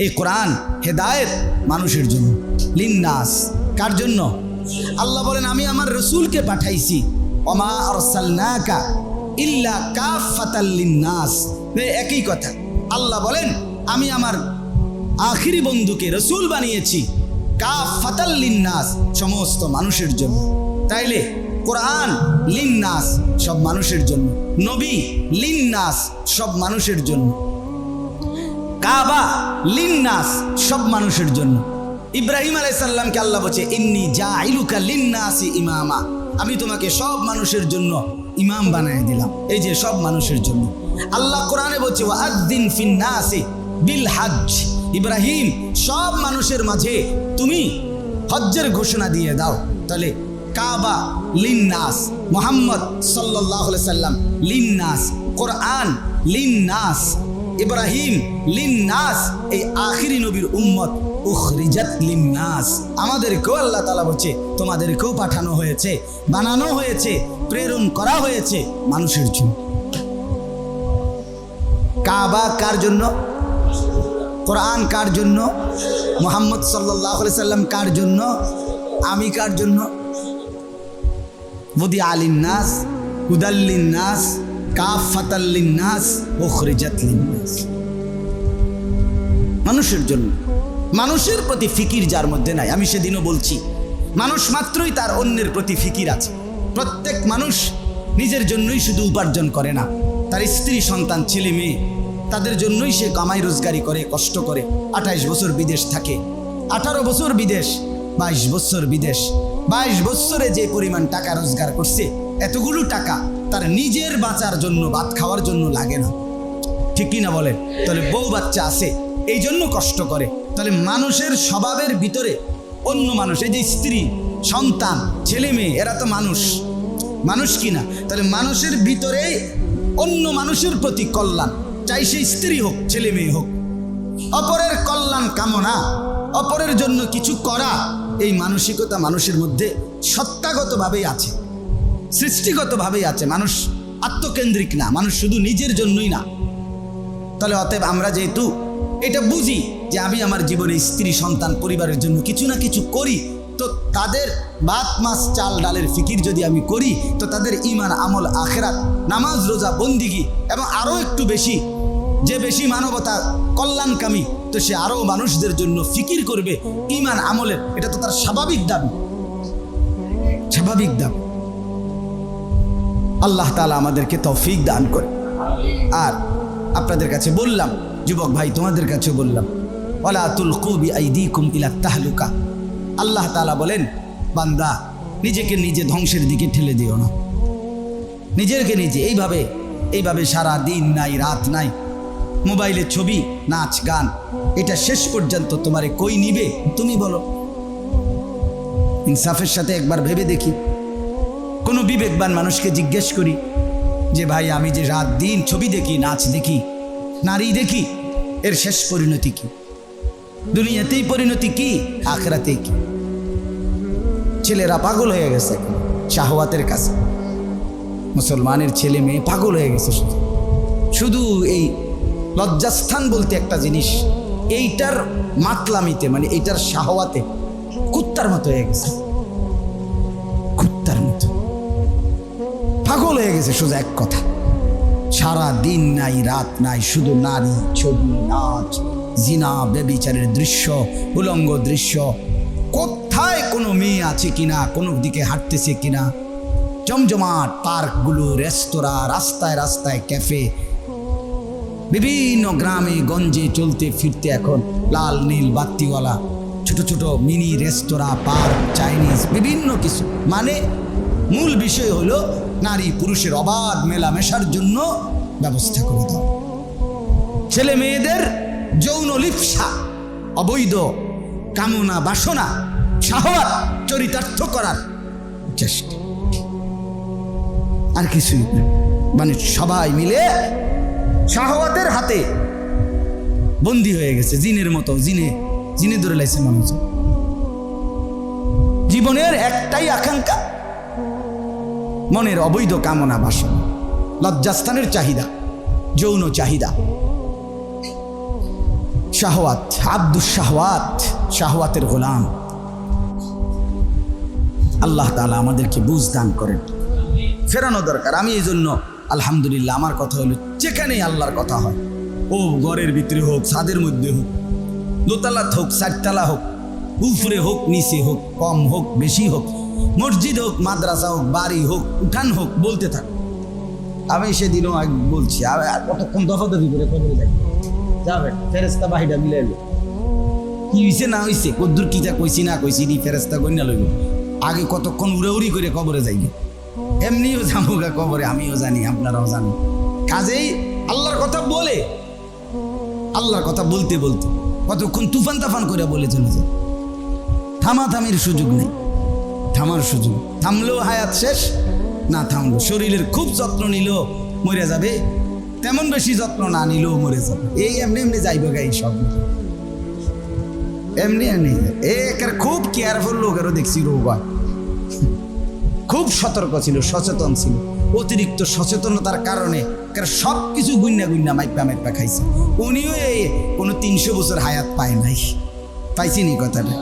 এই কোরআন হেদায়েত মানুষের জন্য, লিন্নাস। কার জন্য? আল্লাহ বলেন আমি আমার রসুলকে পাঠাইছি, ওমা আরসালনাকা ইল্লা কাফাতাল লিন্নাস। একই কথা। আল্লাহ বলেন আমি আমার আখিরি বন্ধুকে রসুল বানিয়েছি কাফাতাল লিন্নাস, সমস্ত মানুষের জন্য। তাইলে কোরআন লিন্নাস, সব মানুষের জন্য। নবী লিন্নাস, সব মানুষের জন্য। কাবা লিন্নাস, সব মানুষের জন্য। ইব্রাহিম আলাইহিস সালামকে আল্লাহ বলছে ইন্নী জাইলুকা লিন্নাসি ইমামা, আমি তোমাকে সব মানুষের জন্য ইমাম বানায় দিলাম। এই যে সব মানুষের জন্য। আল্লাহ কোরআনে বলছে ওয়াআযযিন ফিন্নাসি বিল হজ্জ, ইব্রাহিম সব মানুষের মাঝে তুমি হজ্জের ঘোষণা দিয়ে দাও। তাহলে কাবা লিন্নাস, মুহাম্মদ সাল্লাল্লাহু আলাইহি সাল্লাম লিন্নাস, কোরআন লিন্নাস, ইব্রাহিম লিন্নাস, এই আখিরি নবীর উম্মত উখরিজাত লিন্নাস। আমাদেরকেও আল্লাহ তাআলা বলছে তোমাদেরকেও পাঠানো হয়েছে, বানানো হয়েছে, প্রেরণ করা হয়েছে মানুষের জন্য। কাবা কার জন্য? কোরআন কার জন্য? মুহাম্মদ সাল্লাল্লাহু আলাইহি সাল্লাম কার জন্য? আমি কার জন্য? বুদি আলিন্নাস হুদাল্লিন্নাস কাফাতাল্লিন্নাস উখরিজাত লিন্নাস, মানুষের জন্য। মানুষের প্রতি ফিকির যার মধ্যে নাই, আমি সেদিনও বলছি, মানুষ মাত্রই তার অন্যের প্রতি ফিকির আছে। প্রত্যেক মানুষ নিজের জন্যই শুধু উপার্জন করে না, তার স্ত্রী সন্তান ছেলে মেয়ে তাদের জন্যই সে কামাই রোজগারি করে, কষ্ট করে। 28 বছর বিদেশ থাকে, 18 বছর বিদেশ, 22 বছর বিদেশ। 22 বছরে যে পরিমাণ টাকা রোজগার করছে, এতগুলো টাকা তার নিজের বাঁচার জন্য, ভাত খাওয়ার জন্য লাগে না, ঠিক কিনা বলেন? তাহলে বউ বাচ্চা আছে, এই জন্য কষ্ট করে। তাহলে মানুষের স্বভাবের ভিতরে অন্য মানুষ, এই যে স্ত্রী সন্তান ছেলে মেয়ে, এরা তো মানুষ, মানুষ কিনা? তাহলে মানুষের ভিতরে অন্য মানুষের প্রতি কল্যাণ চাই, সে স্ত্রী হোক ছেলে মেয়ে হোক, অপরের কল্যাণ কামনা, অপরের জন্য কিছু করা, এই মানসিকতা মানুষের মধ্যে সত্তাগতভাবেই আছে, সৃষ্টিগতভাবেই আছে। মানুষ আত্মকেন্দ্রিক না, মানুষ শুধু নিজের জন্যই না। তাহলে অতএব আমরা যেহেতু এটা বুঝি যে আমি আমার জীবনে স্ত্রী সন্তান পরিবারের জন্য কিছু না কিছু করি, তো তাদের ভাত মাছ চাল ডালের ফিকির যদি আমি করি, তো তাদের ঈমান আমল আখিরাত নামাজ রোজা বন্দিগি এবং আরও একটু বেশি, যে বেশি মানবতা কল্যাণকামী, তো সে আরও মানুষদের জন্য ফিকির করবে ঈমান আমলের। এটা তো তার স্বাভাবিক দাবি, স্বাভাবিক দাবি। আল্লাহ তাআলা আমাদেরকে তৌফিক দান করে। আর আপনাদের কাছে বললাম, যুবক ভাই তোমাদের কাছে বললাম, ওয়ালা তুলকু বিআইদিকুম ইলা তাহলুকা। আল্লাহ তাআলা বলেন বান্দা নিজেকে নিজে ধ্বংসের দিকে ঠেলে দিও না, নিজেকে নিজে এইভাবে সারা দিন নাই রাত নাই, মোবাইলে ছবি নাচ গান, এটা শেষ পর্যন্ত তোমারে কই নিবে তুমি বলো? ইনসাফের সাথে একবার ভেবে দেখি, কোনো বিবেকবান মানুষকে জিজ্ঞেস করি যে ভাই আমি যে রাত দিন ছবি দেখি, নাচ দেখি, নারী দেখি, এর শেষ পরিণতি কি? দুনিয়াতেই পরিণতি কি, আখিরাতে কি? ছেলেরা পাগল হয়ে গেছে শাহওয়াতের কাছে, মুসলমানের ছেলে মেয়ে পাগল হয়ে গেছে শুধু এই লজ্জাস্থান বলতে একটা জিনিস, এইটার মাতলামিতে, মানে এইটার শাহওয়াতে কুত্তার মতো হয়ে গেছে, কুত্তার মতো পাগল হয়ে গেছে। সোজা এক কথা, সারা দিন নাই রাত নাই, শুধু নারী, ছবি, নাচ, জিনা, ব্যভিচারের দৃশ্য, উলঙ্গ দৃশ্য। কোথায় কোনো মেয়ে আছে কিনা, কোনো দিকে হাঁটতেছে কিনা, জমজমাট পার্কগুলো, রেস্তোরাঁ, রাস্তায় রাস্তায় ক্যাফে, বিভিন্ন গ্রামে গঞ্জে চলতে ফিরতে এখন লাল নীল বাত্তিওয়ালা ছোট ছোট মিনি রেস্তোরাঁ, পার্ক, চাইনিজ, বিভিন্ন কিছু। মানে মূল বিষয় হলো নারী পুরুষের অবাধ মেলামেশার জন্য ব্যবস্থা করে দাও। ছেলে মেয়েদের যৌন লিপ্সা, অবৈধ কামনা বাসনা, শাহওয়াত চরিতার্থ করার চেষ্টা, আর কিছুই না। মানে সবাই মিলে শাহওয়াতের হাতে বন্দী হয়ে গেছে, জিনের মতো। জিনে ধরে লাইছে মানুষ। জীবনের একটাই আকাঙ্ক্ষা, মনের অবৈধ কামনা বাসনা, লজ্জাস্থানের চাহিদা, যৌন চাহিদা। শাহওয়াত, আব্দুস শাহওয়াত, শাহওয়াতের গোলাম। আল্লাহ তাআলা আমাদেরকে বুঝ দান করেন। ফেরানো দরকার। আমি এই জন্য আলহামদুলিল্লাহ, আমার কথা হলো যেখানেই আল্লাহর কথা হয়, ও ঘরের ভিতরে হোক, ছাদের মধ্যে হোক, দোতলাত হোক, চারতলা হোক, উপরে হোক, নিচে হোক, কম হোক, বেশি হোক, মসজিদ হোক, মাদ্রাসা হোক, বাড়ি হোক, উঠান হোক, বলতে থাক। আমি সেদিনও বলছি, আর কতক্ষণ দফাদফি করে কবরে যাই যাবেন, ফেরেস্তা বাহিটা মিলে এলো, কি হয়েছে না হয়েছে, কদ্দুর কিটা কইছি না কইছি, নি ফেরেস্তা গন্যা লইল, আগে কতক্ষণ উড়াউড়ি করে কবরে যাই। এমনিও যাবো গা কবরে, আমিও জানি, আপনারাও জানি। কাজেই আল্লাহর কথা বলে, আল্লাহর কথা বলতে বলতে কতক্ষণ তুফান তাফান করে বলে চলে যায়। থামাথামির সুযোগ নেই, থামার সুযোগ, থামলেও হায়াত শেষ, না থামলো শরীরের খুব যত্ন নিল মরে যাবে, তেমন বেশি যত্ন না নিলেও মরে যাবে। এই এমনি এমনি যাইবে গাই সব, এমনি এমনি। এর খুব কেয়ারফুল লোকেরও দেখছি রোগ হয়, খুব সতর্ক ছিল, সচেতন ছিল। অতিরিক্ত সচেতনতার কারণে সব কিছু গুন্না গুন্না মাইপা মাইপা খাইছে। উনিও কোনো 300 বছর হায়াত পায় নাই, পাইছিনি কথাটা।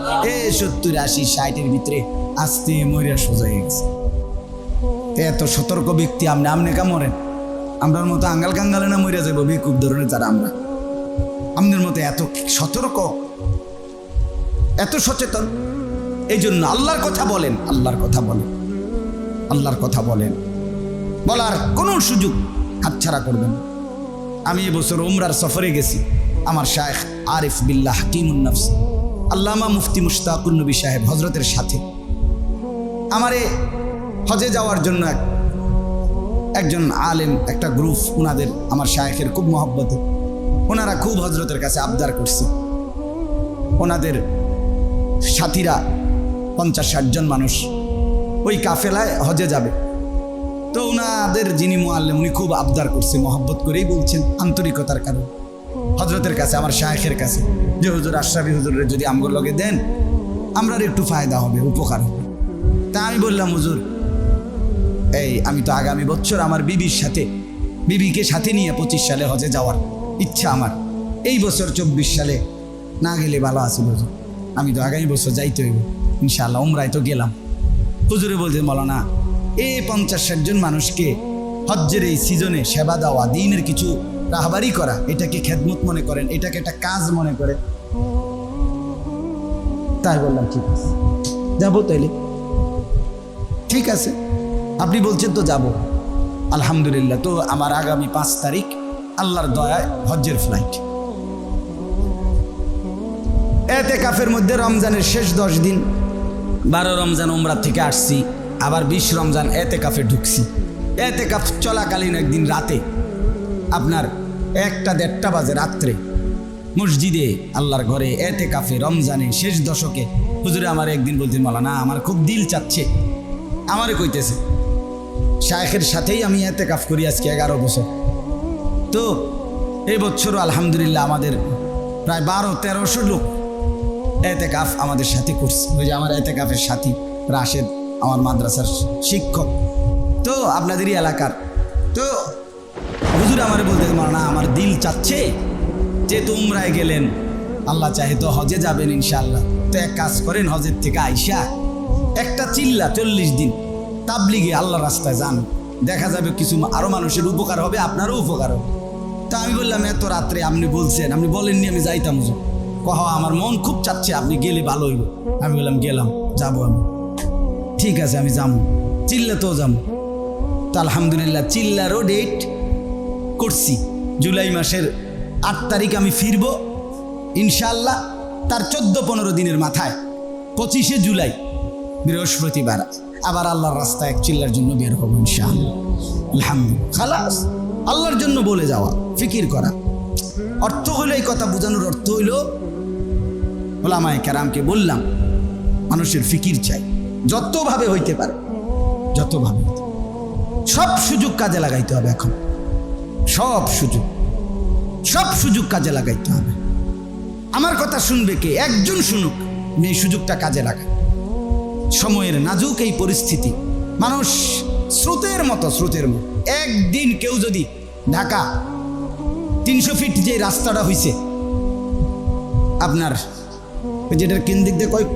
70, 80, 60-এর ভিতরে আস্তে মরিয়া সোজা হয়ে গেছে। এত সতর্ক ব্যক্তি আপনি, আপনি কা মরেন? আমরার মতো আঙ্গাল কাঙ্গালে না মরিয়া যাবো বেকুব ধরনের যারা আমরা। আমাদের মতো এত সতর্ক, এত সচেতন। এই জন্য আল্লাহর কথা বলেন, আল্লাহর কথা বলেন, আল্লাহর কথা বলেন, বলার কোনো সুযোগ হাতছাড়া করবেন। আমি এবছর উমরার সফরে গেছি আমার শায়েখ আরিফ বিল্লাহ হাকিমুন নফস আল্লামা মুফতি মুশতাকুর নবী সাহেব হজরতের সাথে। আমারে হজে যাওয়ার জন্য একজন আলেম, একটা গ্রুপ, ওনাদের আমার শায়েখের খুব মহব্বতে, ওনারা খুব হজরতের কাছে আবদার করছে। ওনাদের সাথীরা 50-60 জন মানুষ ওই কাফেলায় হজে যাবে। তো ওনাদের যিনি মুআল্লিম, উনি খুব আবদার করছে, মহব্বত করেই বলছেন, আন্তরিকতার কারণে হজরতের কাছে, আমার শায়েখের কাছে, যে হুজুর আশরাফি হুজুরের যদি আমগোর লগে দেন আমরার একটু ফায়দা হবে, উপকার হবে। তা আমি বললাম, হুজুর আমি তো আগামী বছর আমার বিবির সাথে, বিবিকে সাথে নিয়ে 25 সালে হজে যাওয়ার ইচ্ছা আমার। এই বছর 24 সালে না গেলে ভালো আছিল হুজুর, আমি তো আগামী বছর যাইতে হইব ইনশাআল্লাহ। উমরায় তো গেলাম। হুজুরে বলতে মৌলানা, এই 50-60 জন মানুষকে হজ্জের এই সিজনে সেবা দেওয়া, দিনের কিছু রাহবারি করা, এটাকে খেদমত মনে করেন, এটাকে একটা কাজ মনে করে। তাই বললাম ঠিক আছে, যাবো তাইলে। ঠিক আছে, আপনি বলছেন তো যাব, আলহামদুলিল্লাহ। তো আমার আগামী 5 তারিখ আল্লাহর দয়ায় হজ্জের ফ্লাইট। এতেকাফের মধ্যে রমজানের শেষ 10 দিন, 12 রমজান উমরা থেকে আসছি, আবার 20 রমজান এতেকাফে ঢুকছি। এতেকাফ চলাকালীন একদিন রাতে, আপনার 1টা-1:30 বাজে রাত্রে, মসজিদে আল্লাহর ঘরে এতেকাফে রমজানে শেষ দশকে হুজুরে আমার একদিন বলতে, মৌলানা আমার খুব দিল চাচ্ছে, আমারে কইতেছে, শায়েখের সাথেই আমি এতেকাফ করি আজকে 11 বছর। তো এই বছরও আলহামদুলিল্লাহ আমাদের প্রায় 1200-1300 লোক এতেকাফ আমাদের সাথে করছে। ওই যে আমার এতেকাফের সাথী রাশেদ, আমার মাদ্রাসার শিক্ষক, তো আপনাদেরই এলাকার। তো হুজুর আমারে বলতে, না আমার দিল চাচ্ছে যে তোমরাই গেলেন, আল্লাহ চাহে তো হজে যাবেন ইনশাআল্লাহ। তো এক কাজ করেন, হজের থেকে আইসা একটা চিল্লা 40 দিন তাবলিগে আল্লাহ রাস্তায় যান, দেখা যাবে কিছু আরো মানুষের উপকার হবে, আপনারও উপকার হবে। তা আমি বললাম, এত রাত্রে আপনি বলছেন, আপনি বলেননি আমি যাইতাম হুজুর। কহ আমার মন খুব চাচ্ছে, আপনি গেলে ভালো হইব। আমি বললাম, গেলাম, যাবো আমি, ঠিক আছে আমি যাবো, চিল্লাতেও যাবো। তো আলহামদুলিল্লাহ চিল্লারও ডেট করছি, জুলাই মাসের 8 তারিখ আমি ফিরবো ইনশাআল্লাহ। তার 14-15 দিনের মাথায় 25শে জুলাই বৃহস্পতিবার আবার আল্লাহর রাস্তায় এক চিল্লার জন্য বের হবো ইনশাআল্লাহ। আলহামদুলিল্লাহ, খালাস, আল্লাহর জন্য বলে যাওয়া, ফিকির করা। অর্থ হইল, এই কথা বোঝানোর অর্থ হইল, ওলামায়ে কেরামকে বললাম, মানুষের ফিকির চাই, যতভাবে হইতে পারে, যতভাবে, সব সুযোগ কাজে লাগাইতে হবে। এখন সব সুযোগ কাজে লাগাইতে হবে। আমার কথা শুনবে কে? একজন শুনুক, এই সুযোগটা কাজে লাগায়। সময়ের নাজুক এই পরিস্থিতি, মানুষ স্রোতের মতো একদিন কেউ যদি ঢাকা 300 ফিট যে রাস্তাটা হয়েছে, আপনার ওই যেটার কেন দিক দিয়ে কয়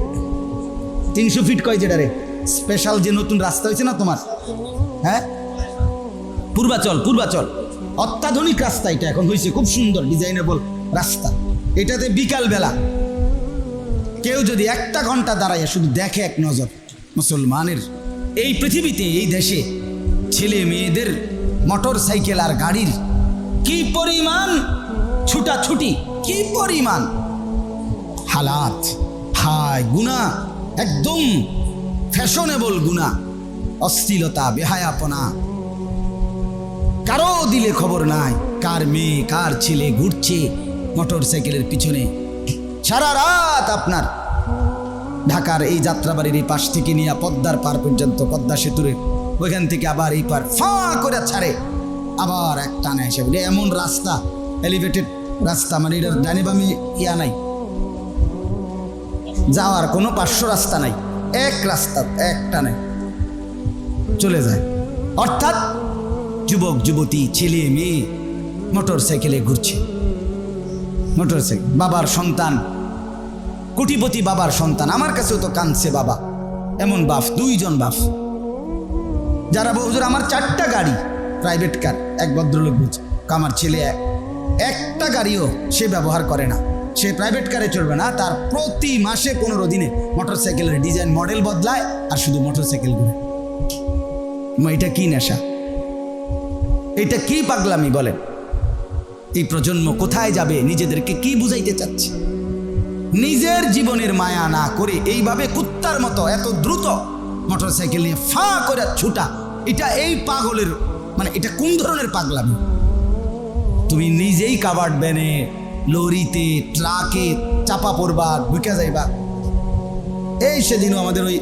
300 ফিট কয় যেটারে স্পেশাল যে নতুন রাস্তা হয়েছে না তোমার, হ্যাঁ পূর্বাচল অত্যাধুনিক রাস্তা এটা এখন হয়েছে, খুব সুন্দর ডিজাইনেবল রাস্তা। এটাতে বিকাল বেলা কেউ যদি 1 ঘন্টা দাঁড়ায় শুধু দেখে এক নজর, মুসলমানের এই পৃথিবীতে এই দেশে ছেলে মেয়েদের মোটর সাইকেল আর গাড়ির কি পরিমাণ ছুটাছুটি, কি পরিমাণ হালাত, হায় গুনাহ, একদম ফ্যাশনেবল গুনাহ, অশ্লীলতা, বেহায়াপনা, কারো দিলে খবর নাই কার মেয়ে কার ছেলে ঘুরছে মোটর সাইকেলের পিছনে সারা রাত। আপনার ঢাকার এই যাত্রাবাড়ির এই পাশ থেকে নিয়ে পদ্মার পার পর্যন্ত, পদ্মা সেতুরে ওইখান থেকে আবার এই পার ফাঁ করে ছাড়ে, আবার এক টানা এসে বলে এমন রাস্তা, এলিভেটেড রাস্তা, মানে এটার ডানে বামে ইয়া নাই, যাওয়ার কোনো 500 রাস্তা নাই, এক রাস্তা এক টানে চলে যায়। অর্থাৎ যুবক যুবতী ছেলে মেয়ে মোটর সাইকেলে ঘুরছে, মোটর সাইকেল, বাবার সন্তান, কোটিপতি বাবার সন্তান। আমার কাছেও তো কাঁদছে বাবা, এমন বাপ, 2 জন বাপ, যারা হুজুর আমার 4টা গাড়ি প্রাইভেট কার, এক ভদ্রলোক বলছে আমার ছেলে একটা গাড়িও সে ব্যবহার করে না, সে প্রাইভেট কারে চলবে না, তার প্রতি মাসে 15 দিনে মোটর সাইকেলের ডিজাইন মডেল বদলায় আর শুধু মোটর সাইকেল ঘুরে। এটা কি নেশা, এটা কি পাগলামি বলেন? এই প্রজন্ম কোথায় যাবে? নিজেদেরকে কি বুঝাইতে চাচ্ছে? নিজের জীবনের মায়া না করে এইভাবে কুত্তার মতো এত দ্রুত মোটর সাইকেল নিয়ে ফাঁ করে ছুটা, এটা এই পাগলের মানে এটা কোন ধরনের পাগলামি? তুমি নিজেই কাভার্ড ভ্যানে, লরিতে, ট্রাকে চাপা পড়বা, ঢুকে যাইবা। এই সেদিনও আমাদের ওই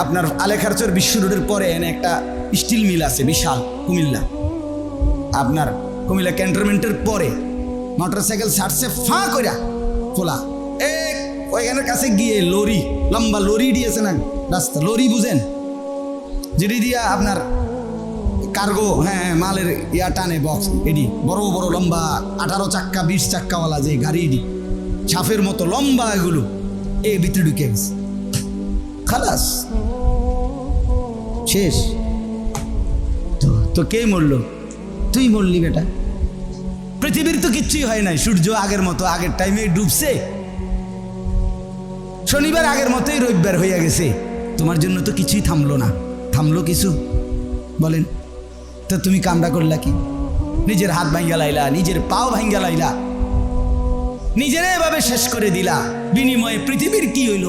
আপনার আলেখারচর বিশ্ব রোডের পরে এনে একটা স্টিল মিল আছে বিশাল, কুমিল্লা, আপনার কুমিল্লা ক্যান্টনমেন্টের পরে মোটর সাইকেল ছাড়ছে ফাঁ কইরা খোলা, ওইখানের কাছে গিয়ে লরি, লম্বা লরি দিয়েছে না রাস্তা, লরি বুঝেন, যেটি দিয়া আপনার কার্গো, হ্যাঁ মালের ইয়া টানে, বক্স, এডি বড় বড় লম্বা 18 চাক্কা 20 চাক্কাওয়ালা যে গাড়ি, এডি ছাপের মতো লম্বা, এগুলো এই ভিতরে ঢুকে গেছে, খালাস শেষ। তো কে মরলো? তুই মরলি বেটা। পৃথিবীর তো কিচ্ছুই হয় নাই, সূর্য আগের মতো আগের টাইমে ডুবছে, শনিবার আগের মতোই রবিবার হইয়া গেছে, তোমার জন্য তো কিছুই থামলো না। থামলো কিছু বলেন তো? তুমি কামড়া করলা কি? নিজের হাত ভাঙ্গা লাইলা, নিজের পাও ভাঙ্গা লাইলা, নিজেরা এভাবে শেষ করে দিলা, বিনিময়ে পৃথিবীর কি হইল?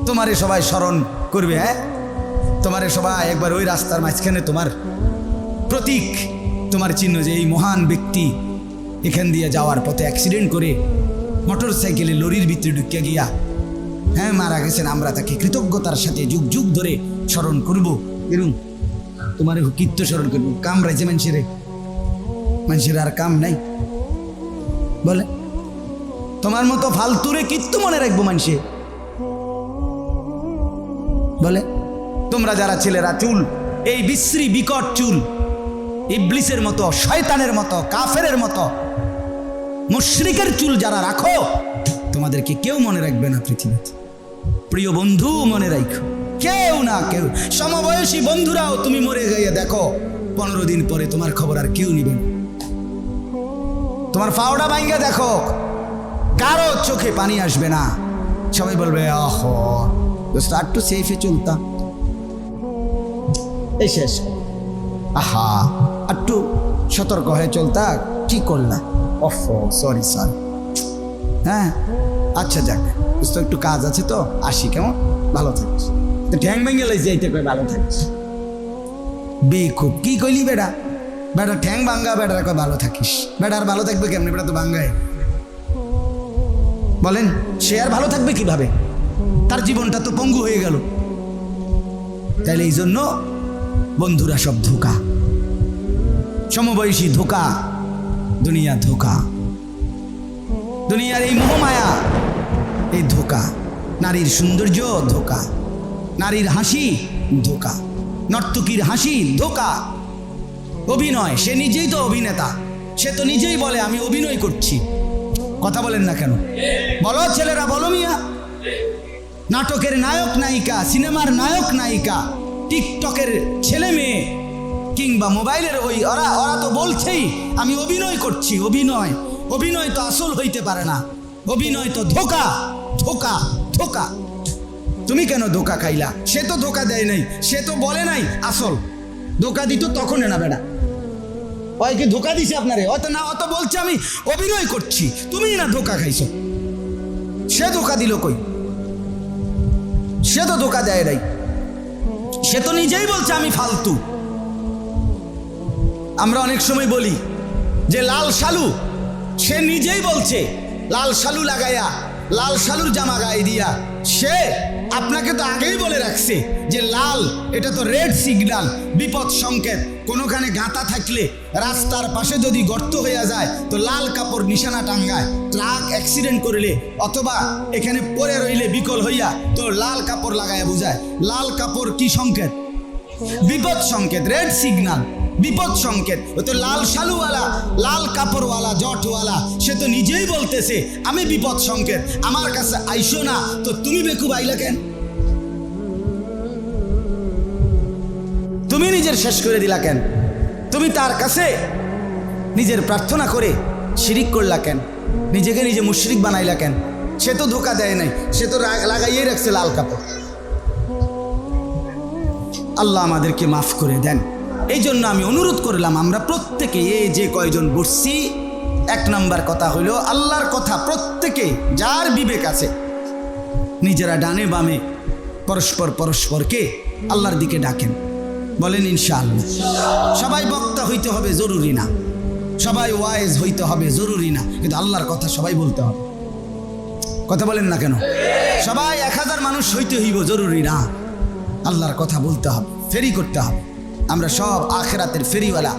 তোমারে সবাই স্মরণ করবে, হ্যাঁ তোমারে সবাই একবার ওই রাস্তার মাঝখানে তোমার প্রতীক, তোমার চিহ্ন যে এই মহান ব্যক্তি এখান দিয়ে যাওয়ার পথে অ্যাক্সিডেন্ট করে মোটর সাইকেলে লরির ভিতরে ঢুকে গিয়া হ্যাঁ মারা গেছেন, আমরা তাকে কৃতজ্ঞতার সাথে যুগ যুগ ধরে স্মরণ করবো। এরকম তোমার কীর্ত স্মরণ করবো, কাম রাইছে মানুষের আর কাম নাই বলে, তোমার মতো ফালতুরে কীর্ত মনে রাখবো মানুষে বলে? তোমরা যারা ছেলেরা চুল, এই বিশ্রী বিকট চুল, ইবলিসের মতো, শয়তানের মতো, কাফেরের মতো, মুশরিকের চুল যারা রাখো, তোমাদেরকে কেউ মনে রাখবে না পৃথিবীতে। প্রিয় বন্ধু মনে রাখো, কেউ না কেউ, সমবয়সী বন্ধুরাও তুমি মরে গিয়ে দেখো 15 দিন পরে তোমার খবর আর কেউ নিবে না। তোমার পাওড়া ভাঙ্গা দেখো, কারো চোখে পানি আসবে না, সবাই বলবে আহ একটু সেফে চলতাম, এই শেষ, আহা একটু সতর্ক হয়ে চলতা, কি করলা, অফ সরি স্যার, হ্যাঁ আচ্ছা যাক বুঝতো, একটু কাজ আছে তো আসি, কেমন ভালো থাকিস, তো ঠ্যাং ভেঙে লাইছে যাইতে কয় ভালো থাকিস, বেকুব কি কইলি বেটা, বেটা ঠ্যাং ভাঙ্গা, বেটার কয় ভালো থাকিস, বেটা আর ভালো থাকবে কেমনি, বেটা তো ভাঙ্গায়, বলেন সে আর ভালো থাকবে কিভাবে? তার জীবনটা তো পঙ্গু হয়ে গেল। তাইলে এই জন্য বন্ধুরা সব ধোঁকা, সমবয়সী ধোঁকা, দুনিয়া ধোঁকা, দুনিয়ার এই মোহমায়া এই ধোঁকা, নারীর সৌন্দর্য ধোঁকা, নারীর হাসি ধোঁকা, নর্তকীর হাসি ধোঁকা, অভিনয়, সে নিজেই তো অভিনেতা, সে তো নিজেই বলে আমি অভিনয় করছি, কথা বলেন না কেন? বলো ছেলেরা, বলো মিয়া। নাটকের নায়ক নায়িকা, সিনেমার নায়ক নায়িকা, টিকটকের ছেলে মেয়ে কিংবা মোবাইলের ওরা তো বলছেই আমি অভিনয় করছি। অভিনয় তো আসল হইতে পারে না, অভিনয় তো ধোকা ধোকা ধোকা। তুমি কেন ধোকা খাইলা? সে তো ধোকা দেয় নাই, সে তো বলে নাই আসল। ধোকা দিত তখন না বেটা, ওই কি ধোকা দিছে আপনারে? অত বলছে আমি অভিনয় করছি, তুমি না ধোকা খাইছো। সে ধোকা দিল কই? সে তো ধোকা দেয় নাই, সে তো নিজেই বলছে আমি ফালতু। আমরা অনেক সময় বলি যে লাল শালু, সে নিজেই বলছে লাল শালু লাগাইয়া, লাল শালুর জামা গায়ে দিয়া। সে আপনাকে তো আগেই বলে রাখছে যে লাল, এটা তো রেড সিগন্যাল, বিপদ সংকেত। কোনোখানে গাঁথা থাকলে, রাস্তার পাশে যদি গর্ত হইয়া যায় তো লাল কাপড় নিশানা টাঙ্গায়। ট্রাক অ্যাক্সিডেন্ট করলে অথবা এখানে পড়ে রইলে বিকল হইয়া তো লাল কাপড় লাগাইয়া বুঝায়। লাল কাপড় কি সংকেত? বিপদ সংকেত, রেড সিগন্যাল, বিপদ সংকেত। ও তো লাল শালুওয়ালা, লাল কাপড়ওয়ালা, জটওয়ালা, সে তো নিজেই বলতেছে আমি বিপদ সংকেত, আমার কাছে আইসো না। তো তুমি বেকুব আইলা কেন? তুমি নিজের শেষ করে দিলা কেন? তুমি তার কাছে নিজের প্রার্থনা করে শিরিক করলা কেন? নিজেকে নিজে মুশরিক বানাইলা কেন? সে তো ধোকা দেয় নাই, সে তো লাগাইয়ে রাখছে লাল কাপড়। আল্লাহ আমাদেরকে মাফ করে দেন। এই জন্য আমি অনুরোধ করলাম, আমরা প্রত্যেকে এই যে কয়জন বসছি, এক নাম্বার কথা হইল আল্লাহর কথা প্রত্যেকে যার বিবেক আছে নিজেরা ডানে বামে পরস্পরকে আল্লাহর দিকে ডাকেন। বলেন ইনশাআল্লাহ। সবাই বক্তা হইতে হবে জরুরি না, সবাই ওয়াইজ হইতে হবে জরুরি না, কিন্তু আল্লাহর কথা সবাই বলতে হবে। কথা বলেন না কেন? সবাই 1000 মানুষ হইতে হইব জরুরি না, আল্লাহর কথা বলতে হবে, ফেরি করতে হবে। আমরা সব আখিরাতের ফেরিওয়ালা,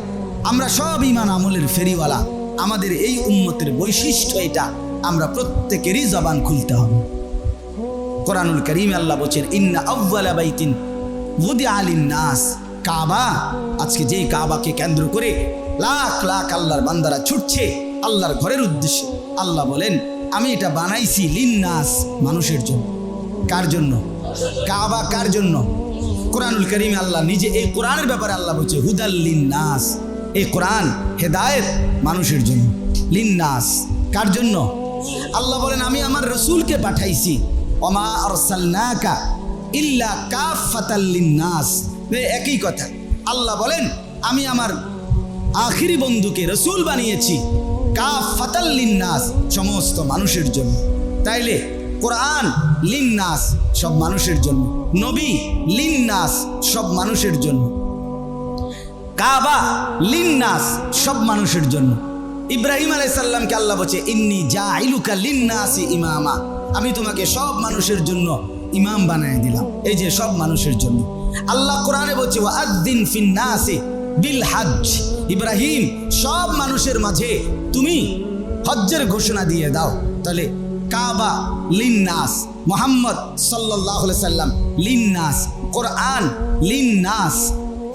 আমরা সব ঈমান আমলের ফেরিওয়ালা। আমাদের এই উম্মতের বৈশিষ্ট্য এটা, আমরা প্রত্যেকেরই জবান খুলতে হবে। কোরআনুল কারীমে আল্লাহ বলেন ইন্না আউওয়ালা বাইতিন উদিআ লিন-নাস, কাবা। আজকে যেই কাবাকে কেন্দ্র করে লাখ লাখ আল্লাহর বান্দারা ছুটছে আল্লাহর ঘরের উদ্দেশ্যে, আল্লাহ বলেন আমি এটা বানাইছি লিন-নাস, মানুষের জন্য। কার জন্য? কাবা কার জন্য? কোরআনুল কারীমে আল্লাহ নিজে এই কোরআনের ব্যাপারে আল্লাহ বলছে হুদাল লিন-নাস, এই কোরআন হেদায়েত মানুষের জন্য। লিন-নাস কার জন্য? আল্লাহ বলেন আমি আমার রাসূলকে পাঠাইছি, ওমা আরসালনাকা ইল্লা কাফাতাল লিন-নাস। একই কথা। আল্লাহ বলেন আমি আমার আখিরি বন্ধুকে রাসূল বানিয়েছি কাফাতাল লিন-নাস, সমস্ত মানুষের জন্য। তাইলে কোরআন লিন-নাস, সব মানুষের জন্য। নবী লিন-নাস, সব মানুষের জন্য। কাবা লিন-নাস, সব মানুষের জন্য। ইব্রাহিম আলাইহিস সালামকে আল্লাহ বলে ইন্নী জাইলুকা লিন-নাসি ইমামা, আমি তোমাকে সব মানুষের জন্য ইমাম বানায় দিলাম। এই যে সব মানুষের জন্য। আল্লাহ কোরআনে বলছে ওয়াআযযিন ফিন-নাসি বিল হজ্জ, ইব্রাহিম সব মানুষের মাঝে তুমি হজ্জের ঘোষণা দিয়ে দাও। তাহলে কাবা লিন-নাস, মুহাম্মদ সাল্লাল্লাহু আলাইহি সাল্লাম লিন-নাস, কোরআন লিন-নাস,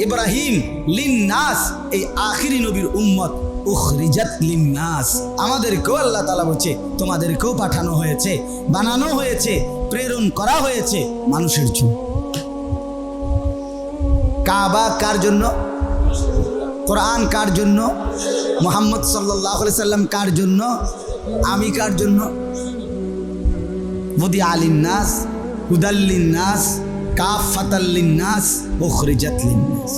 ইব্রাহিম লিন-নাস, এই আখিরি নবীর উম্মত উখরিজাত লিন-নাস। আমাদেরকেও আল্লাহ তাআলা বলছে তোমাদেরকেও পাঠানো হয়েছে, বানানো হয়েছে, প্রেরণ করা হয়েছে মানুষের জন্য। কাবা কার জন্য? কোরআন কার জন্য? মুহাম্মদ সাল্লাল্লাহু আলাইহি সাল্লাম কার জন্য? আমি কার জন্য? উদিআ লিন-নাস হুদাল লিন-নাস কাফাতাল লিন-নাস উখরিজাত লিন-নাস,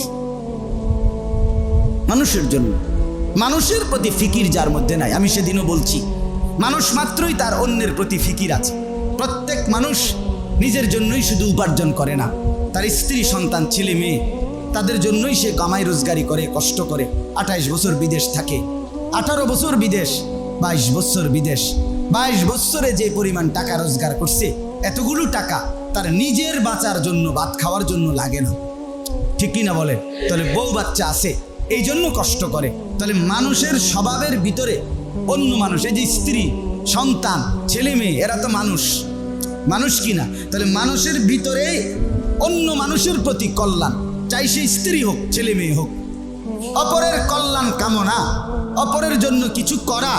মানুষের জন্য। মানুষের প্রতি ফিকির যার মধ্যে নাই, আমি সেদিনও বলছি, মানুষ মাত্রই তার অন্যের প্রতি ফিকির আছে। প্রত্যেক মানুষ নিজের জন্যই শুধু উপার্জন করে না, তার স্ত্রী সন্তান ছেলে মেয়ে তাদের জন্যই সে কামাই রোজগারি করে, কষ্ট করে। 28 বছর বিদেশ থাকে, 18 বছর বিদেশ, 22 বছর বিদেশ। 22 বছরে যে পরিমাণ টাকা রোজগার করছে, এতগুলো টাকা তার নিজের বাঁচার জন্য, ভাত খাওয়ার জন্য লাগে না, ঠিক কি না বলে? তাহলে বউ বাচ্চা আছে এই জন্য কষ্ট করে। তাহলে মানুষের স্বভাবের ভিতরে অন্য মানুষ, এই যে স্ত্রী সন্তান ছেলে মেয়ে, এরা তো মানুষ, মানুষ কি না? তাহলে মানুষের ভিতরে অন্য মানুষের প্রতি কল্যাণ চাই, সে স্ত্রী হোক ছেলে মেয়ে হোক, অপরের কল্যাণ কামনা, অপরের জন্য কিছু করা,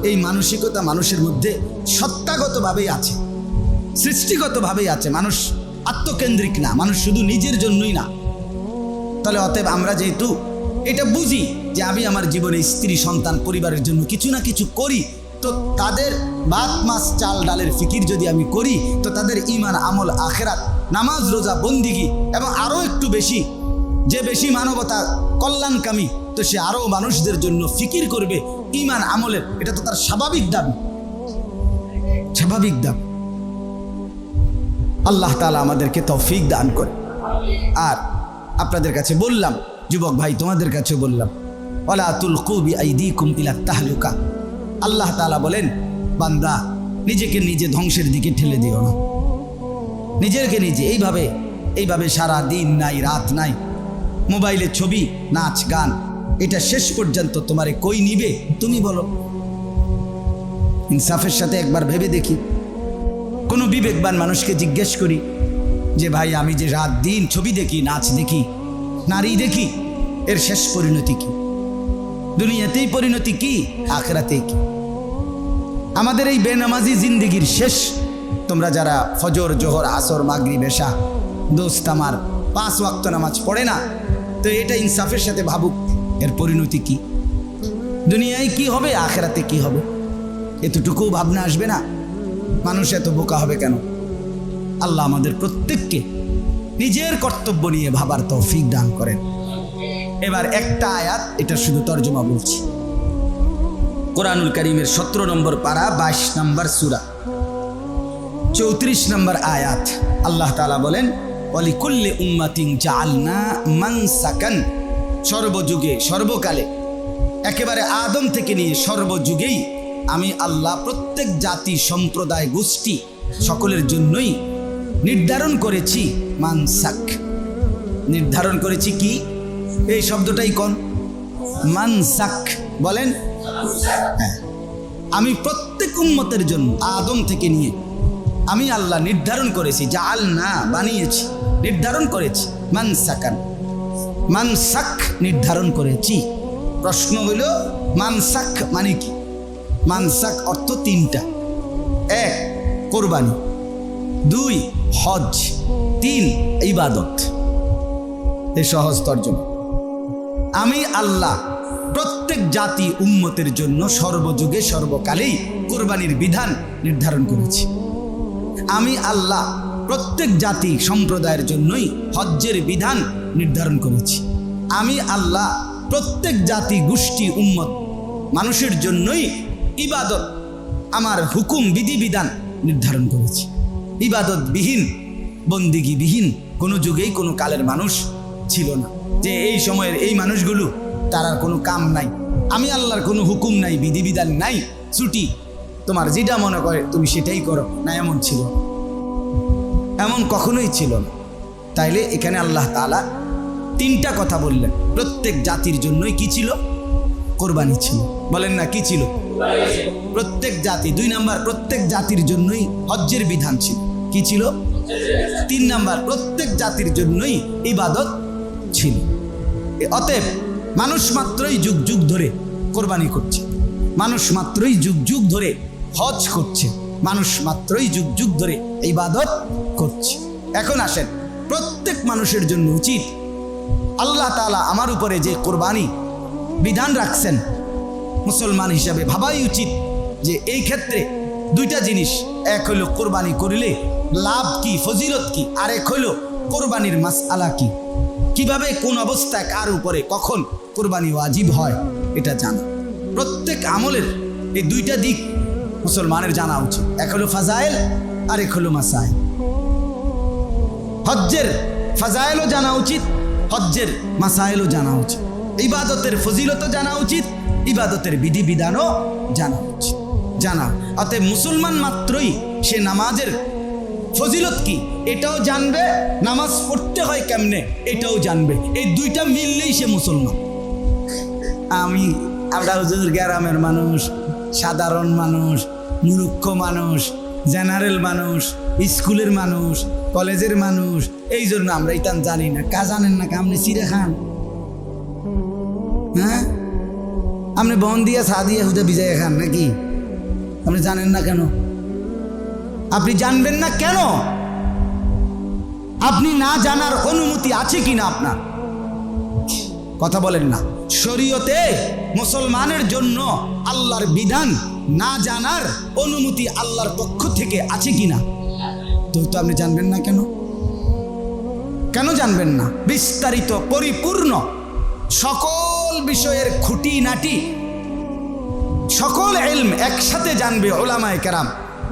এই মানসিকতা মানুষের মধ্যে সত্তাগতভাবেই আছে, সৃষ্টিগতভাবেই আছে। মানুষ আত্মকেন্দ্রিক না, মানুষ শুধু নিজের জন্যই না। তাহলে অতএব আমরা যেহেতু এটা বুঝি যে আমি আমার জীবনে স্ত্রী সন্তান পরিবারের জন্য কিছু না কিছু করি, তো তাদের ভাত মাছ চাল ডালের ফিকির যদি আমি করি, তো তাদের ঈমান আমল আখেরাত নামাজ রোজা বন্দিগি এবং আরও একটু বেশি, যে বেশি মানবতা কল্যাণকামী, তো সে আরও মানুষদের জন্য ফিকির করবে ঈমান আমলের। এটা তো তার স্বাভাবিক দাবি, স্বাভাবিক দাবি। আল্লাহ তাআলা আমাদেরকে তৌফিক দান করে। আর আপনাদের কাছে বললাম, যুবক ভাই তোমাদের কাছে বললাম, ওয়ালা তুলকু বিআইদিকুম ইলা তাহলুকা। আল্লাহ তাআলা বলেন, বান্দা নিজেকে নিজে ধ্বংসের দিকে ঠেলে দিও না। নিজেকে নিজে এইভাবে সারা দিন নাই রাত নাই মোবাইলে ছবি নাচ গান, এটা শেষ পর্যন্ত তোমারে কই নিবে তুমি বলো? ইনসাফের সাথে একবার ভেবে দেখি, কোনো বিবেকবান মানুষকে জিজ্ঞেস করি যে ভাই আমি যে রাত দিন ছবি দেখি, নাচ দেখি, নারী দেখি, এর শেষ পরিণতি কি? দুনিয়াতেই পরিণতি কি, আখিরাতেই কি? আমাদের এই বেনামাজি জিন্দেগির শেষ, তোমরা যারা ফজর জোহর আসর মাগরিব এশা দোস্ত আমার 5 ওয়াক্ত নামাজ পড়ে না, তো এটা ইনসাফের সাথে ভাবুক, এর পরিণতি কি? দুনিয়ায় কি হবে, আখিরাতে কি হবে? এতটুকু ভাবনা আসবে না? মানুষ এত বোকা হবে কেন? আল্লাহ আমাদের প্রত্যেককে নিজের কর্তব্য নিয়ে ভাবার তৌফিক দান করেন। এবার একটা আয়াত, এটা শুধু তর্জমা বলছি। কোরআনুল কারীমের 17 নম্বর পারা 22 নম্বর সূরা 34 নম্বর আয়াত। আল্লাহ তাআলা বলেন, ওয়ালিকুল্লি উম্মাতিন জাআলনা মানসাকান। সর্বযুগে সর্বকালে, একেবারে আদম থেকে নিয়ে সর্বযুগেই আমি আল্লাহ প্রত্যেক জাতি সম্প্রদায় গোষ্ঠী সকলের জন্যই নির্ধারণ করেছি মানসাক। নির্ধারণ করেছি কি? এই শব্দটাই কোন মানসাক বলেন? আমি প্রত্যেক উম্মতের জন্য আদম থেকে নিয়ে আমি আল্লাহ নির্ধারণ করেছি, জাআলনা বানিয়েছি, নির্ধারণ করেছি, মানসাকান, মানসাক নির্ধারণ করেছি। প্রশ্ন হইল মানসাক মানে কি? মানসাক অর্থ 3টা। 1 কোরবানি, 2 হজ, 3 ইবাদত। এই সহজ তর্জমা। আমি আল্লাহ প্রত্যেক জাতি উম্মতের জন্য সর্বযুগে সর্বকালেই কোরবানির বিধান নির্ধারণ করেছি। আমি আল্লাহ প্রত্যেক জাতি সম্প্রদায়ের জন্যই হজ্জের বিধান নির্ধারণ করেছি। আমি আল্লাহ প্রত্যেক জাতি গোষ্ঠী উম্মত মানুষের জন্যই ইবাদত, আমার হুকুম বিধিবিধান নির্ধারণ করেছি। ইবাদতবিহীন বন্দিগিবিহীন কোনো যুগেই কোনো কালের মানুষ ছিল না, যে এই সময়ের এই মানুষগুলো তার আর কোনো কাম নাই, আমি আল্লাহর কোনো হুকুম নাই, বিধিবিধান নাই, ছুটি, তোমার যেটা মনে করে তুমি সেটাই করো না, এমন ছিল, এমন কখনোই ছিল না। তাইলে এখানে আল্লাহ তাআলা 3টা কথা বললেন। প্রত্যেক জাতির জন্যই কি ছিল? কোরবানি ছিল। বলেন না কি ছিল? প্রত্যেক জাতি। 2 নাম্বার, প্রত্যেক জাতির জন্যই হজ্জের বিধান ছিল। কি ছিল? 3 নাম্বার, প্রত্যেক জাতির জন্যই ইবাদত ছিল। অতএব মানুষ মাত্রই যুগ যুগ ধরে কোরবানি করছে, মানুষ মাত্রই যুগ যুগ ধরে হজ করছে, মানুষ মাত্রই যুগ যুগ ধরে ইবাদত করছে। এখন আসেন, প্রত্যেক মানুষের জন্য উচিত, আল্লাহ তাআলা আমার উপরে যে কোরবানি বিধান রাখছেন, মুসলমান হিসাবে ভাবাই উচিত যে এই ক্ষেত্রে 2টা জিনিস। এক হইল কোরবানি করিলে লাভ কি, ফজিলত কি, আর এক হইল কোরবানির মাসআলা কি, কিভাবে কোন অবস্থায় কার উপরে কখন কোরবানি ওয়াজিব হয় এটা জানা। প্রত্যেক আমলের এই 2টা দিক মুসলমানের জানা উচিত। এক হলো ফাজাইল আর এক হলো মাসাইল। হজ্জের ফাজাইলও জানা উচিত, হজ্জের মাসাইলও জানা উচিত, ইবাদতের ফজিলতও জানা উচিত, ইবাদতের বিধিবিধানও জানা উচিত। জানা, অতএব মুসলমান মাত্রই সে নামাজের ফজিলত কি এটাও জানবে, নামাজ পড়তে হয় কেমনে এটাও জানবে। এই 2টা মিললেই সে মুসলমান। আমরা হুজুর গ্রামের মানুষ, সাধারণ মানুষ, মূর্খ মানুষ, জেনারেল মানুষ, স্কুলের মানুষ, কলেজের মানুষ, এই জন্য আমরা এটা জানি না। কা জানেন না? আপনি চিড়ে খান, হ্যাঁ, আপনি বন দিয়া ছা দিয়া হুদা ভিজাই খান নাকি? আপনি জানেন না কেন? আপনি জানবেন না কেন? আপনি না জানার অনুমতি আছে কিনা আপনার? কথা বলেন না। শরীয়তে মুসলমানের জন্য আল্লাহর বিধান না জানার অনুমতি আল্লাহর পক্ষ থেকে আছে কিনা? তো আপনি জানবেন না কেন? কেন জানবেন না? বিস্তারিত পরিপূর্ণ সকল বিষয়ের খুঁটিনাটি সকল ইলম একসাথে জানবে উলামায়ে কেরাম,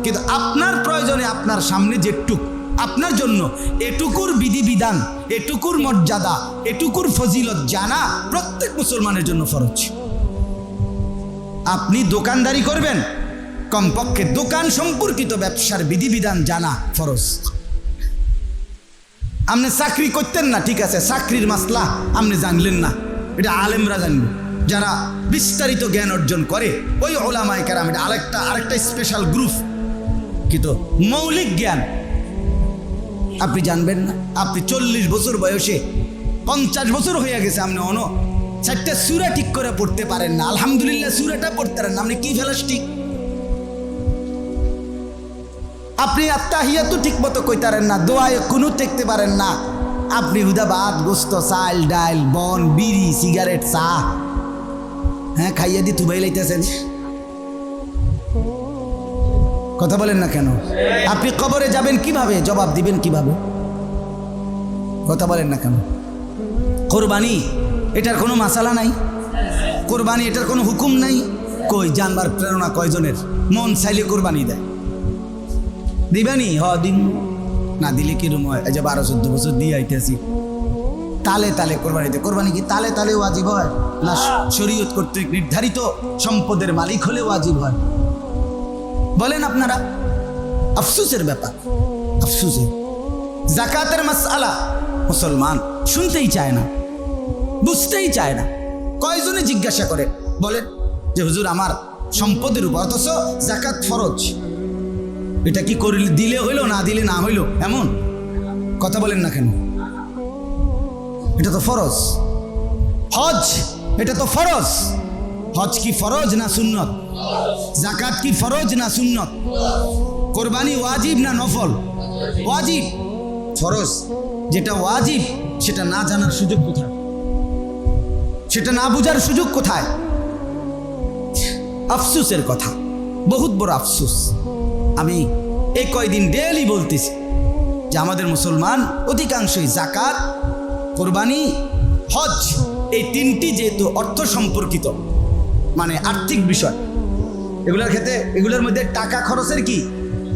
কিন্তু আপনার প্রয়োজনে আপনার সামনে যেটুক আপনার জন্য এটুকুর বিধিবিধান, এটুকুর মর্যাদা, এটুকুর ফজিলত জানা প্রত্যেক মুসলমানের জন্য ফরজ। আপনি দোকানদারি করবেন, কমপক্ষে দোকান সম্পর্কিত ব্যবসার বিধিবিধান জানা ফরজ। আপনি চাকরি করতেন না, ঠিক আছে, চাকরির মাসলা আপনি জানলেন না, এটা আলেমরা জানবে, যারা বিস্তারিত জ্ঞান অর্জন করে ওই উলামায়ে কেরাম, এটা আরেকটা স্পেশাল গ্রুপ। কিন্তু মৌলিক জ্ঞান আপনি জানবেন না। আপনি 40 বছর বয়সে 50 বছর হয়ে গেছে, আপনি 4টা সূরা ঠিক করে পড়তে পারেন না। আলহামদুলিল্লাহ সূরাটা পড়তে পারেন না, আপনি কি ফেলাস্টিক? আপনি আত্তাহিয়াতু ঠিক মতো কইতে পারেন না, দোয়ায়ে কুনুত দেখতে পারেন না। আপনি হুদা ভাত, গোস্ত, চাল, ডাল, বন, বিড়ি, সিগারেট, চা খাইয়া দি তুবাই লাইতেছেন। কথা বলেন না কেন? আপনি কবরে যাবেন কিভাবে? জবাব দিবেন কিভাবে? কথা বলেন না কেন? কোরবানি এটার কোনো মাসালা নাই, কোরবানি এটার কোনো হুকুম নাই। কই জানবার প্রেরণা কয়জনের? মন চাইলে কোরবানি দেয়, দিবানি? দিন না দিলে কিরম হয়? এই যে 12-14 বছর দিয়ে আইতেছি, তালে তালে কোরবানি দেয়। কোরবানি কি তালে তালে ওয়াজিব হয় না শরীয়ত কর্তৃক নির্ধারিত সম্পদের মালিক হলে ওয়াজিব হয়? বলেন আপনারা। আফসোসের ব্যাপার, আফসোসের। যাকাতের মাসআলা মুসলমান শুনতেই চায় না, বুঝতেই চায় না। কয়জনে জিজ্ঞাসা করে বলেন যে হুজুর আমার সম্পদের উপর, অথচ যাকাত ফরজ, এটা কি করলে দিলে হইলো, না দিলে না হইলো এমন? কথা বলেন না কেন? এটা তো ফরজ। হজ এটা তো ফরজ। হজ কি ফরজ না সুন্নত? যাকাত কি ফরজ না সুন্নত? কোরবানি ওয়াজিব না নফল? ওয়াজিব। ফরজ যেটা ওয়াজিব সেটা না জানার সুযোগ কোথায়? সেটা না বুঝার সুযোগ কোথায়? আফসোসের কথা, বহুত বড় আফসোস। আমি এই কয়দিন ডেইলি বলতেছি যে আমাদের মুসলমান অধিকাংশই যাকাত, কোরবানি, হজ এই 3টি যেহেতু অর্থ সম্পর্কিত, মানে আর্থিক বিষয়, এগুলোর ক্ষেত্রে এগুলোর মধ্যে টাকা খরচের কি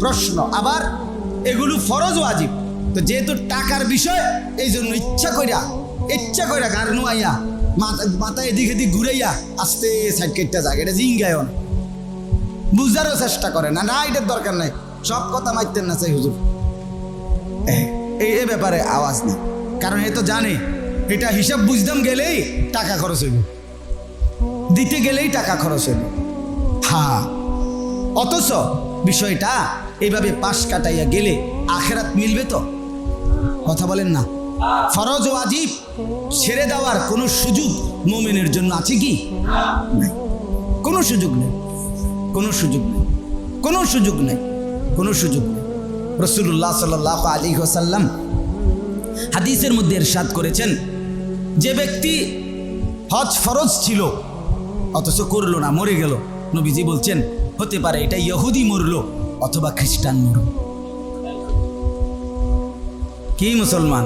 প্রশ্ন, আবার এগুলো ফরজ ওয়াজিব। তো যেহেতু টাকার বিষয়, এই জন্য ইচ্ছা কইরা গার নুয়াইয়া মাথা এদিক এদিক ঘুরাইয়া আস্তে সাইড কেটটা জায়গা, এটা জিঙ্গায় না, বুঝারও চেষ্টা করে না। না এটার দরকার নাই, সব কথা মারতেন না চাই হুজুর, এই ব্যাপারে আওয়াজ নেই। কারণ এ তো জানে এটা হিসাব বুঝতাম গেলেই টাকা খরচ হইব, দিতে গেলেই টাকা খরচ হইব। হ্যাঁ, অথচ বিষয়টা এইভাবে পাশ কাটাইয়া গেলে আখেরাত মিলবে তো? কথা বলেন না। ফরজ ওয়াজিব ছেড়ে দেওয়ার কোনো সুযোগ মুমিনের জন্য আছে কি? নাই, কোনো সুযোগ নেই, কোনো সুযোগ নেই, কোনো সুযোগ নেই, কোনো সুযোগ নেই। রাসূলুল্লাহ সাল্লাল্লাহু আলাইহি ওয়াসাল্লাম হাদিসের মধ্যে ইরশাদ করেছেন, যে ব্যক্তি হজ ফরজ ছিল অথচ করলো না, মরে গেল, নবীজি বলছেন হতে পারে এটা ইহুদি মরলো অথবা খ্রিস্টান মরল। কি মুসলমান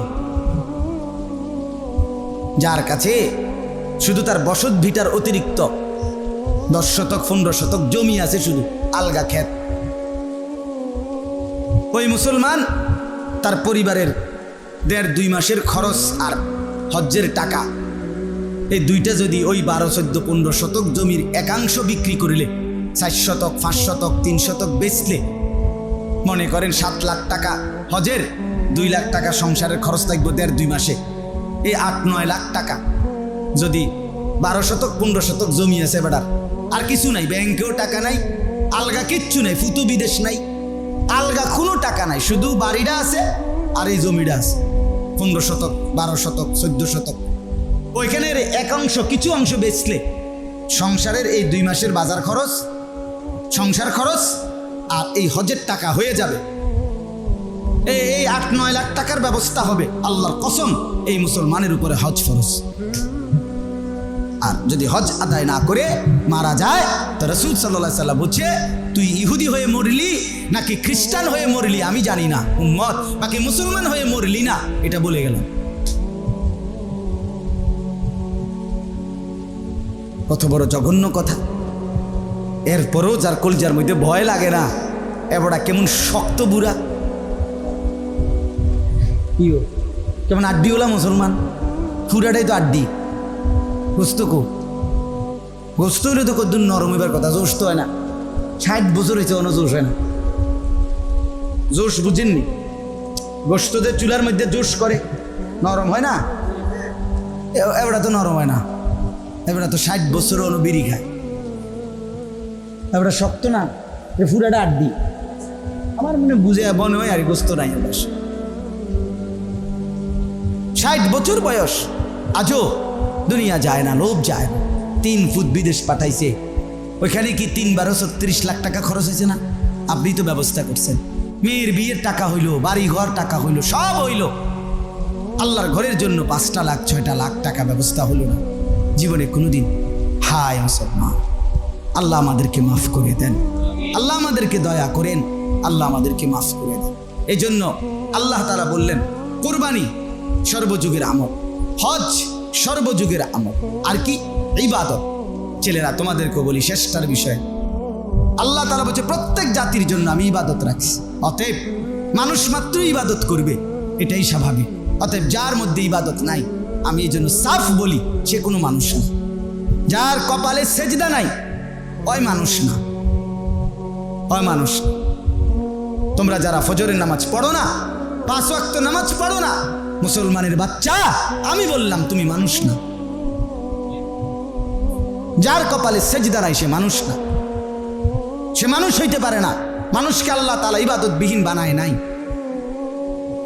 যার কাছে শুধু তার বসত ভিটার অতিরিক্ত 10 শতক 15 শতক জমি আছে, শুধু আলগা ক্ষেত, ওই মুসলমান তার পরিবারের 1.5-2 মাসের খরচ আর হজ্জের টাকা, এই দুইটা যদি ওই 12, 14, 15 শতক জমির একাংশ বিক্রি করিলে, 4 শতক 5 শতক 3 শতক বেচলে, মনে করেন 7 লাখ টাকা হজের, 2 লাখ টাকা সংসারের খরচ থাকবে 1.5-2 মাসে, এই 8-9 লাখ টাকা। যদি 12 শতক 15 শতক জমি আছে বেটার, আর কিছু নাই, ব্যাংকেও টাকা নাই, আলগা কিচ্ছু নাই, ফুতু বিদেশ নাই, আলগা কোনো টাকা নাই, শুধু বাড়িটা আছে আর এই জমিটা আছে 15 শতক 12 শতক 14 শতক। ওইখানের একাংশ কিছু অংশ বেচলে সংসারের এই 2 মাসের বাজার খরচ সংসার খরচ আর এই হজের টাকা হয়ে যাবে। এই 8-9 লাখ টাকার ব্যবস্থা হবে। আল্লাহর কসম, এই মুসলমানের উপরে হজ ফরজ। আর যদি হজ আদায় না করে মারা যায় তো রাসূল সাল্লাল্লাহু আলাইহি সাল্লাম বলছে, তুই ইহুদি হয়ে মরলি নাকি খ্রিস্টান হয়ে মরলি আমি জানি না উম্মত, বাকি মুসলমান হয়ে মরলি না, এটা বলে গেলাম। কত বড় জঘন্য কথা। এরপরও যার কলজার মধ্যে ভয় লাগে না, এবারটা কেমন শক্ত বুড়া, কেমন আড্ডিওলা মুসলমান, পুরাটাই তো আড্ডি। গোস্ত গোস্ত হইলে তো কদ্দুর নরম হইবার কথা, জোশ তো হয় না। 60 বছর হয়েছে অন্য জোশ হয় না। জোশ বুঝেননি? গোস্ত যে চুলার মধ্যে জোশ করে নরম হয় না, এবারটা তো নরম হয় না। এবারটা তো 60 বছর অন্য বিড়ি খায়, এবারটা শক্ত না, পুরাটা আড্ডি। আমার মনে বুঝে মনে হয় আর গোস্ত নাই। 60 বছর বয়স, আজও দুনিয়া যায় না, লোভ যায় না। 3 ফুট বিদেশ পাঠাইছে, ওইখানে কি 3-12-36 লাখ টাকা খরচ হয়েছে না? আপনি তো ব্যবস্থা করছেন। মেয়ের বিয়ের টাকা হইল, বাড়ি ঘর টাকা হইল, সব হইল। আল্লাহর ঘরের জন্য 5টা লাখ 6টা লাখ টাকা ব্যবস্থা হলো না জীবনে কোনোদিন। হায় মুসলমান, আল্লাহ আমাদেরকে মাফ করে দেন, আল্লাহ আমাদেরকে দয়া করেন, আল্লাহ আমাদেরকে মাফ করে দেন। এই জন্য আল্লাহ তাআলা বললেন, কুরবানি সর্বযুগের আমল, হজ সর্বযুগের আমল। আর কি? ইবাদত। ছেলেরা, তোমাদেরকে বলি শেষটার বিষয়, আল্লাহ তাআলা বলছে প্রত্যেক জাতির জন্য আমি ইবাদত রাখছি। অতএব মানুষ মাত্র ইবাদত করবে, এটাই স্বাভাবিক। অতএব যার মধ্যে ইবাদত নাই, আমি এই জন্য সাফ বলি, সে কোনো মানুষ না। যার কপালে সেজদা নাই, ওই মানুষ না, ওই মানুষ না। তোমরা যারা ফজরের নামাজ পড়ো না, 5 ওয়াক্ত নামাজ পড়ো না, মুসলমানের বাচ্চা, আমি বললাম তুমি মানুষ না। যার কপালে সেজদা নাই সে মানুষ না, সে মানুষ হইতে পারে না। মানুষকে আল্লাহ তাআলা ইবাদতবিহীন বানায় নাই।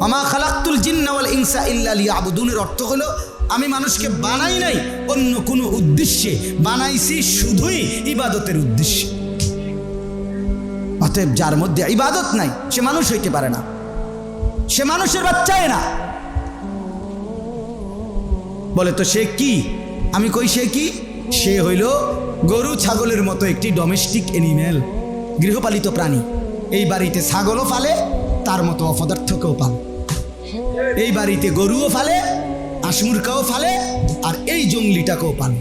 ওমা খালাকতুল জিন্না ওয়াল ইনসা ইল্লা লিয়াবুদুনের অর্থ হলো, আমি মানুষকে বানাই নাই অন্য কোনো উদ্দেশ্যে, বানাইছি শুধুই ইবাদতের উদ্দেশ্যে। অতএব যার মধ্যে ইবাদত নাই সে মানুষ হইতে পারে না, সে মানুষের বাচ্চাই না। বলে তো সে কি? আমি কই সে কি? সে হইল গরু ছাগলের মতো একটি ডোমেস্টিক অ্যানিমেল, গৃহপালিত প্রাণী। এই বাড়িতে ছাগলও ফালে, তার মতো অপদার্থকেও পালে। এই বাড়িতে গরুও ফালে, আশমুরকাও ফালে, আর এই জঙ্গলিটাকেও পালে,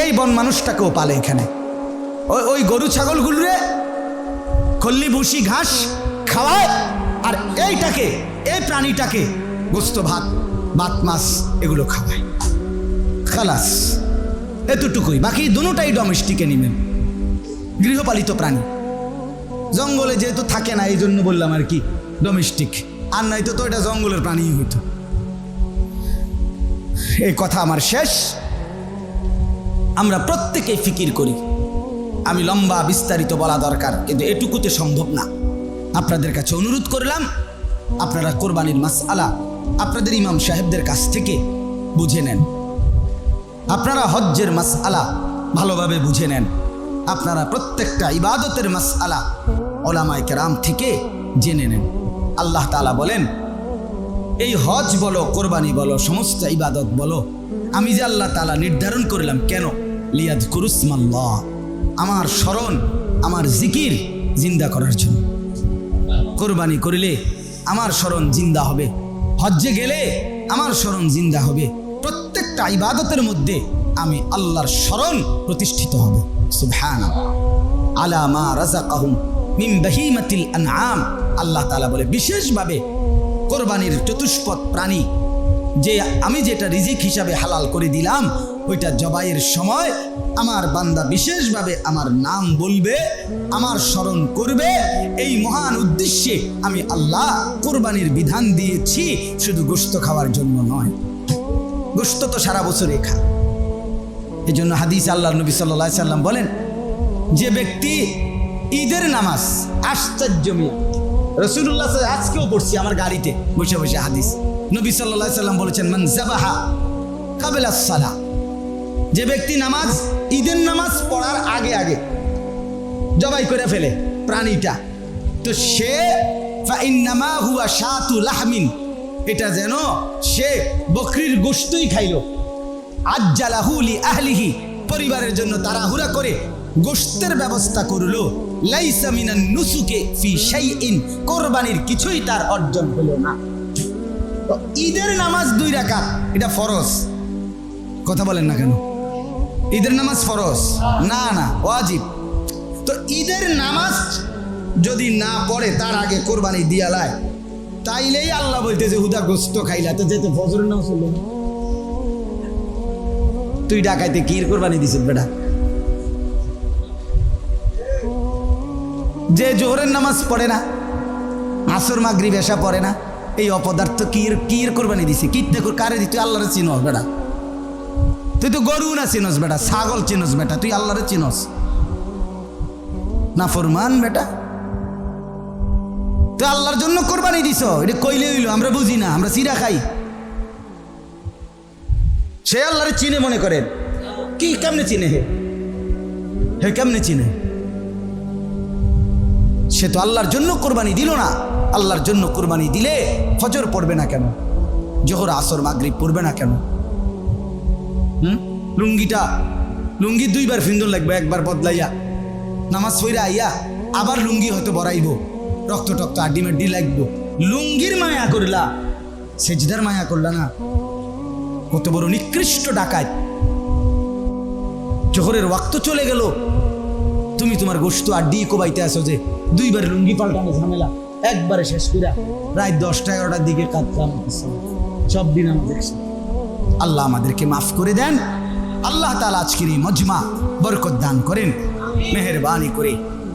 এই বন মানুষটাকেও পালে। এখানে ওই গরু ছাগলগুলোরে খল্লি ভুসি ঘাস খাওয়ায়, আর এইটাকে, এই প্রাণীটাকে গোস্ত ভাত মাছ এগুলো খাওয়ায়। খালাস, এতটুকুই। বাকি দুটোটাই ডোমেস্টিক অ্যানিমেল, গৃহপালিত প্রাণী। জঙ্গলে যেহেতু থাকে না, এই জন্য বললাম আর কি ডোমেস্টিক, আর নয়তো তো এটা জঙ্গলের প্রাণী হইতো। এই কথা আমার শেষ। আমরা প্রত্যেকেই ফিকির করি, আমি লম্বা বিস্তারিত বলা দরকার, কিন্তু এটুকুতে সম্ভব না। আপনাদের কাছে অনুরোধ করলাম, আপনারা কোরবানির মাসআলা আপনাদের ইমাম সাহেবদের কাছ থেকে বুঝে নেন, আপনারা হজ্জের মাসআলা ভালোভাবে বুঝে নেন, আপনারা প্রত্যেকটা ইবাদতের মাসআলা উলামায়ে কেরাম থেকে জেনে নেন। আল্লাহ তাআলা বলেন, এই হজ বলো, কোরবানি বলো, সমস্ত ইবাদত বলো, আমি যে আল্লাহ তাআলা নির্ধারণ করলাম কেন? লিয়াযকুরুসমাল্লাহ, আমার স্মরণ, আমার জিকির জিন্দা করার জন্য। কোরবানি করিলে আমার স্মরণ জিন্দা হবে, হজ্জে গেলে আমার স্মরণ জিন্দা হবে। প্রত্যেকটা ইবাদতের মধ্যে আমি আল্লাহর স্মরণ প্রতিষ্ঠিত হবে। সুবহানাল্লাহ। আলা মা রাযাকাহুম মিন বাহিমাতিল আনআম, আল্লাহ তাআলা বলে বিশেষভাবে কোরবানির চতুষ্পদ প্রাণী যে আমি যেটা রিজিক হিসাবে হালাল করে দিলাম, ওইটা জবাইয়ের সময় আমার বান্দা বিশেষভাবে আমার নাম বলবে, আমার স্মরণ করবে। এই মহান উদ্দেশ্যে আমি আল্লাহ কোরবানির বিধান দিয়েছি, শুধু গোশত খাওয়ার জন্য নয়। গোশত তো সারা বছরে খায়। এই জন্য হাদিস আল্লাহর নবী সাল্লাল্লাহু আলাইহি সাল্লাম বলেন, যে ব্যক্তি ঈদের নামাজ, আশ্চর্য মিয়া, রাসূলুল্লাহ আজকেও পড়ছি আমার গাড়িতে বসে বসে হাদিস, নবী সাল্লাল্লাহু আলাইহি সাল্লাম বলেছেন, মান যাবাহা কাবলা সালাহ, যে ব্যক্তি নামাজ ঈদের নামাজ পড়ার আগে আগে জবাই করে ফেলে প্রাণীটা, তো সে ফাইন্নামা হুয়া শাতু লাহমিন, এটা যেন সে বকরির গোশতই খাইল। আজ্জালাহু লি আহলিহি, পরিবারের জন্য তাড়াহুড়া করে গোশতের ব্যবস্থা করলো। লাইসা মিনান নুসুকে ফি শাইইন, কুরবানির কিছুই তার অর্জন হলো না। তো ঈদের নামাজ 2 রাকাত, এটা ফরজ। কথা বলেন না কেন? ঈদের নামাজ ফরজ না, না ওয়াজিব। তো ঈদের নামাজ যদি না পড়ে তার আগে কোরবানি দিয়া লাই, তাইলেই আল্লাহ বলতে যে হুদা গোস্ত খাইলা, তো যেতে ফজরের নামাজ হলো। তুই ডাকাইতে কি কোরবানি দিছিস বেটা? যে জোহরের নামাজ পড়ে না, আসর মাগরিব এশা পড়ে না, এই অপদার্থ কি কোরবানি দিছি? কিত্তে কারে দি? তুই আল্লাহরে চিনস বেটা? তুই তো গরু না চিনস বেটা, ছাগল চিনস বেটা, তুই আল্লাহরে চিনস না? ফরমান বেটা, তুই আল্লাহর জন্য কোরবানি দিছ, এটা কইলে হইল? আমরা বুঝি না, আমরা চিরা খাই। সে আল্লাহরে চিনে মনে করেন? কি কেমনে চিনে? হে কেমনে চিনে? সে তো আল্লাহর জন্য কোরবানি দিল না। আল্লাহর জন্য কোরবানি দিলে ফজর পড়বে না কেন? জোহর আসর মাগরিব পড়বে না কেন? লুঙ্গি 2 বার ফিন্দন লাগবে, একবার বদলাইয়া নামাজ পড়া আইয়া আবার লুঙ্গি হয়তো বড়াইব, রক্ত টক্ত আড্ডি মাড্ডি লাগবো। লুঙ্গির মায়া করলা, সেজদার মায়া করলা না? কত বড় নিকৃষ্ট ডাকাত! জোহরের ওয়াক্ত চলে গেল, তুমি তোমার গোশত আড্ডি কোবাইতে আসো যে 2 বার লুঙ্গি পাল্টানো ঝামেলা একবারে শেষ কইরা রাত 10টা-11টার দিকে কাঁদলাম। সব দিন আমি দেখছি। আল্লাহ আমাদেরকে মাফ করে দেন। আল্লাহ তাআলা আজকের এই মজমা বরকত দান করেন মেহেরবানি করে।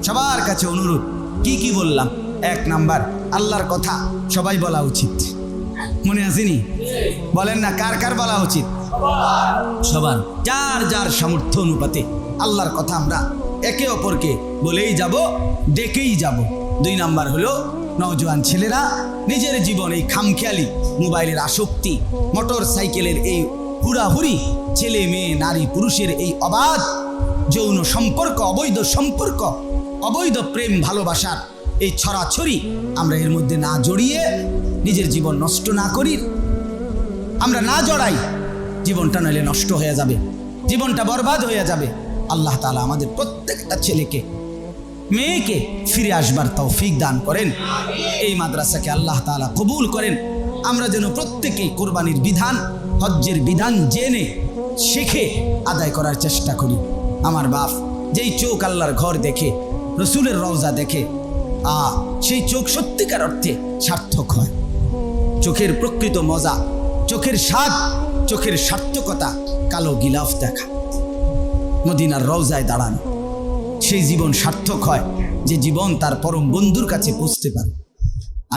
সবার কাছে অনুরোধ, কি বললাম? 1 নাম্বার, আল্লাহর কথা সবাই বলা উচিত। মনে আসেনি? বলেন না, কার কার বলা উচিত? সবার, যার যার সামর্থ্য অনুপাতে আল্লাহর কথা আমরা একে অপরকে বলেই যাব, ডেকেই যাব। 2 নাম্বার হলো, নওজোয়ান ছেলেরা নিজের জীবন এই খামখেয়ালি, মোবাইলের আসক্তি, মোটর সাইকেলের এই হুড়াহুড়ি, ছেলে মেয়ে নারী পুরুষের এই অবাধ যৌন সম্পর্ক, অবৈধ সম্পর্ক, অবৈধ প্রেম ভালোবাসার এই ছড়াছড়ি, আমরা এর মধ্যে না জড়িয়ে নিজের জীবন নষ্ট না করি। আমরা না জড়াই, জীবনটা নইলে নষ্ট হয়ে যাবে, জীবনটা বরবাদ হয়ে যাবে। আল্লাহ তাআলা আমাদের প্রত্যেকটা ছেলেকে মেয়েকে ফিরে আসবার তৌফিক দান করেন। এই মাদ্রাসাকে আল্লাহ তাআলা কবুল করেন। আমরা যেন প্রত্যেকেই কোরবানির বিধান, হজ্জের বিধান জেনে শিখে আদায় করার চেষ্টা করি। আমার বাপ যেই চোখ আল্লাহর ঘর দেখে, রসুলের রওজা দেখে, সেই চোখ সত্যিকার অর্থে সার্থক হয়। চোখের প্রকৃত মজা, চোখের স্বাদ, চোখের সার্থকতা কালো গিলাফ দেখা, মদিনার রওজায় দাঁড়ানো, সেই জীবন সার্থক হয় যে জীবন তার পরম বন্ধুর কাছে পৌঁছতে পারে।